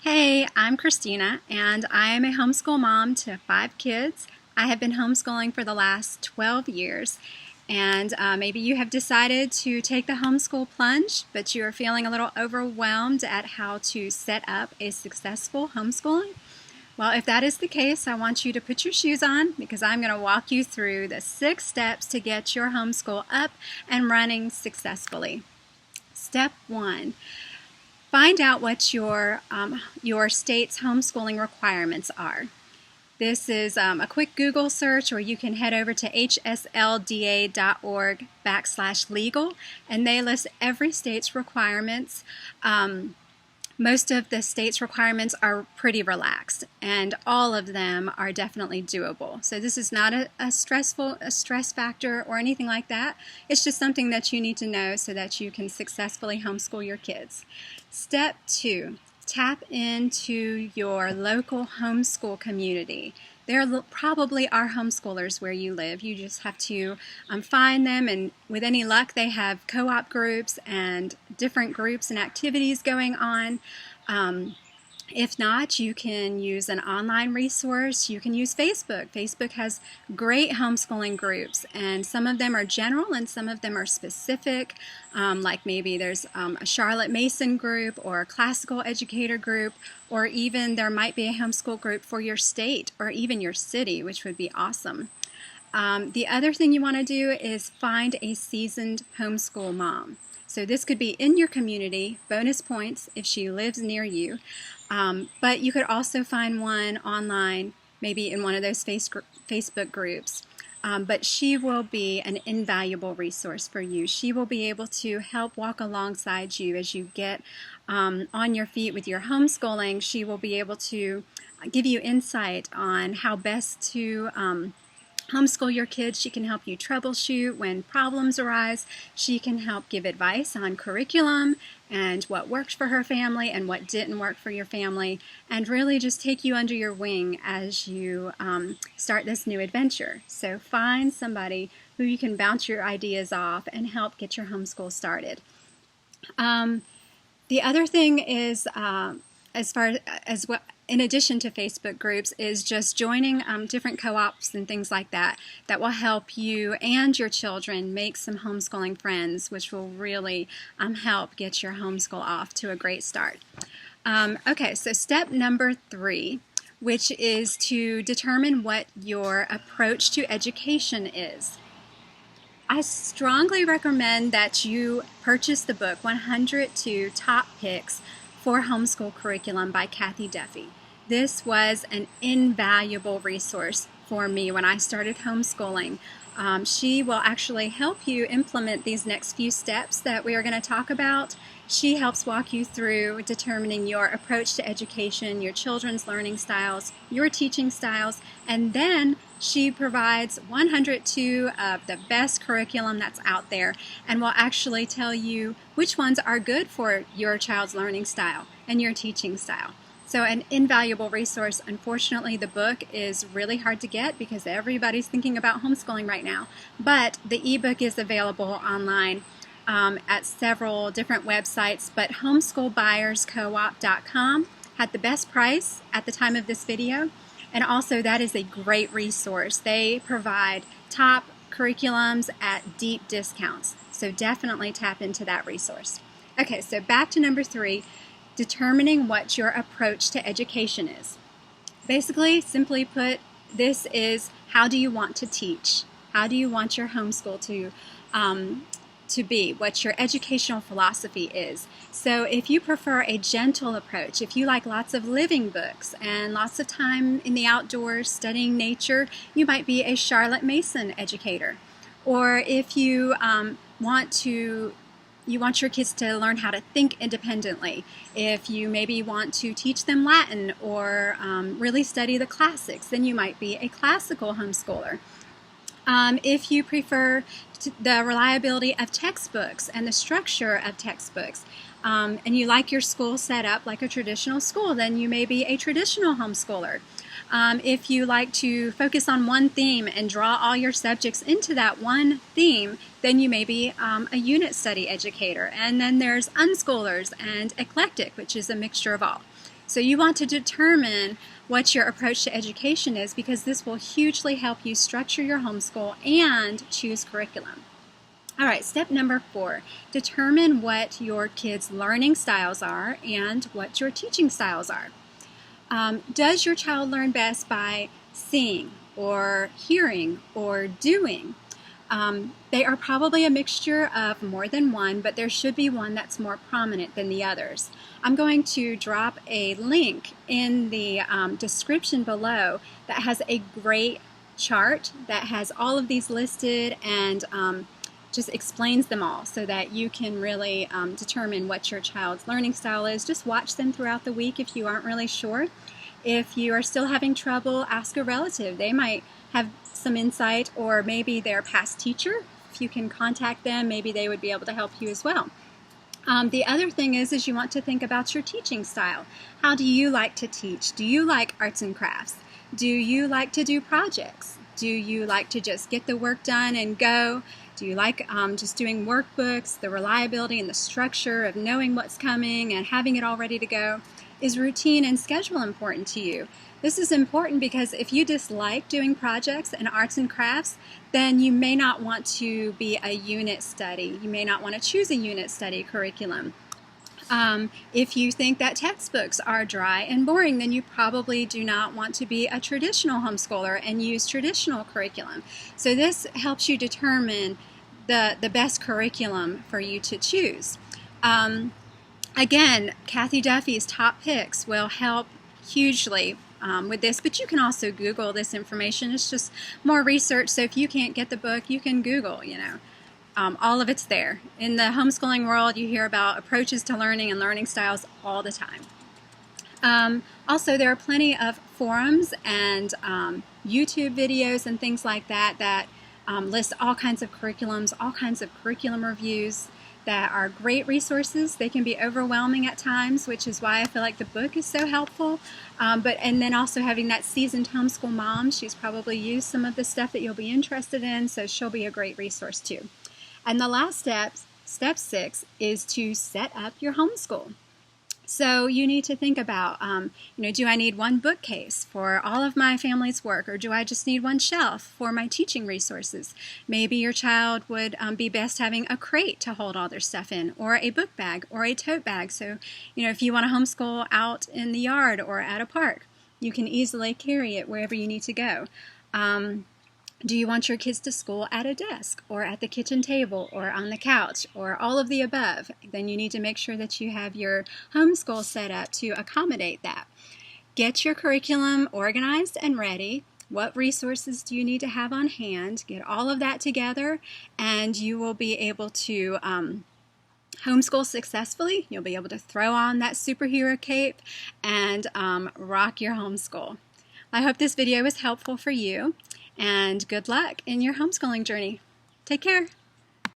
Hey, I'm Christina, and I am a homeschool mom to 5 kids. I have been homeschooling for the last 12 years, and maybe you have decided to take the homeschool plunge, but you are feeling a little overwhelmed at how to set up a successful homeschooling. Well, if that is the case, I want you to put your shoes on because I'm going to walk you through the 6 steps to get your homeschool up and running successfully. Step 1. Find out what your state's homeschooling requirements are. This is a quick Google search, or you can head over to hslda.org/legal, and they list every state's requirements. Most of the state's requirements are pretty relaxed, and all of them are definitely doable. So this is not a stress factor or anything like that. It's just something that you need to know so that you can successfully homeschool your kids. Step 2, tap into your local homeschool community. There probably are homeschoolers where you live. You just have to find them, and with any luck, they have co-op groups and different groups and activities going on. If not, you can use an online resource. You can use Facebook. Facebook has great homeschooling groups, and some of them are general and some of them are specific. Like maybe there's a Charlotte Mason group or a classical educator group, or even there might be a homeschool group for your state or even your city, which would be awesome. The other thing you want to do is find a seasoned homeschool mom. So this could be in your community, bonus points if she lives near you, but you could also find one online, maybe in one of those Facebook groups. But she will be an invaluable resource for you. She will be able to help walk alongside you as you get on your feet with your homeschooling. She will be able to give you insight on how best to homeschool your kids. She can help you troubleshoot when problems arise. She can help give advice on curriculum and what worked for her family and what didn't work for your family, and really just take you under your wing as you start this new adventure. So find somebody who you can bounce your ideas off and help get your homeschool started. The other thing is, as far as what, in addition to Facebook groups, is just joining different co-ops and things like that that will help you and your children make some homeschooling friends, which will really help get your homeschool off to a great start. Okay, so step number 3, which is to determine what your approach to education is. I strongly recommend that you purchase the book 102 Top Picks for Homeschool Curriculum by Kathy Duffy. This was an invaluable resource for me when I started homeschooling. She will actually help you implement these next few steps that we are going to talk about. She helps walk you through determining your approach to education, your children's learning styles, your teaching styles, and then she provides 102 of the best curriculum that's out there and will actually tell you which ones are good for your child's learning style and your teaching style. So an invaluable resource. Unfortunately, the book is really hard to get because everybody's thinking about homeschooling right now, but the ebook is available online at several different websites, but homeschoolbuyerscoop.com had the best price at the time of this video, and also that is a great resource. They provide top curriculums at deep discounts, so definitely tap into that resource. Okay, so back to number 3, determining what your approach to education is. Basically, simply put, this is, how do you want to teach? How do you want your homeschool to be, what your educational philosophy is. So if you prefer a gentle approach, if you like lots of living books and lots of time in the outdoors studying nature, you might be a Charlotte Mason educator. Or if you want your kids to learn how to think independently, if you maybe want to teach them Latin or really study the classics, then you might be a classical homeschooler. If you prefer the reliability of textbooks and the structure of textbooks, and you like your school set up like a traditional school, then you may be a traditional homeschooler. If you like to focus on one theme and draw all your subjects into that one theme, then you may be a unit study educator. And then there's unschoolers and eclectic, which is a mixture of all. So you want to determine what your approach to education is, because this will hugely help you structure your homeschool and choose curriculum. All right, step number 4, determine what your kids' learning styles are and what your teaching styles are. Does your child learn best by seeing or hearing or doing? They are probably a mixture of more than one, but there should be one that's more prominent than the others. I'm going to drop a link in the description below that has a great chart that has all of these listed and just explains them all so that you can really determine what your child's learning style is. Just watch them throughout the week if you aren't really sure. If you are still having trouble, ask a relative. They might have some insight, or maybe their past teacher. If you can contact them, maybe they would be able to help you as well. The other thing is you want to think about your teaching style. How do you like to teach? Do you like arts and crafts? Do you like to do projects? Do you like to just get the work done and go? Do you like just doing workbooks, the reliability and the structure of knowing what's coming and having it all ready to go? Is routine and schedule important to you? This is important because if you dislike doing projects and arts and crafts, then you may not want to be a unit study. You may not want to choose a unit study curriculum. If you think that textbooks are dry and boring, then you probably do not want to be a traditional homeschooler and use traditional curriculum. So this helps you determine the best curriculum for you to choose. Again, Kathy Duffy's top picks will help hugely with this, but you can also Google this information. It's just more research, so if you can't get the book, you can Google, all of it's there. In the homeschooling world, you hear about approaches to learning and learning styles all the time. Also, there are plenty of forums and YouTube videos and things like that list all kinds of curriculums, all kinds of curriculum reviews that are great resources. They can be overwhelming at times, which is why I feel like the book is so helpful. And then also having that seasoned homeschool mom, she's probably used some of the stuff that you'll be interested in, so she'll be a great resource too. And the last step 6, is to set up your homeschool. So you need to think about, do I need one bookcase for all of my family's work, or do I just need one shelf for my teaching resources? Maybe your child would be best having a crate to hold all their stuff in, or a book bag, or a tote bag. So, if you want to homeschool out in the yard or at a park, you can easily carry it wherever you need to go. Do you want your kids to school at a desk or at the kitchen table or on the couch or all of the above? Then you need to make sure that you have your homeschool set up to accommodate that. Get your curriculum organized and ready. What resources do you need to have on hand? Get all of that together and you will be able to homeschool successfully. You'll be able to throw on that superhero cape and rock your homeschool. I hope this video was helpful for you. And good luck in your homeschooling journey. Take care.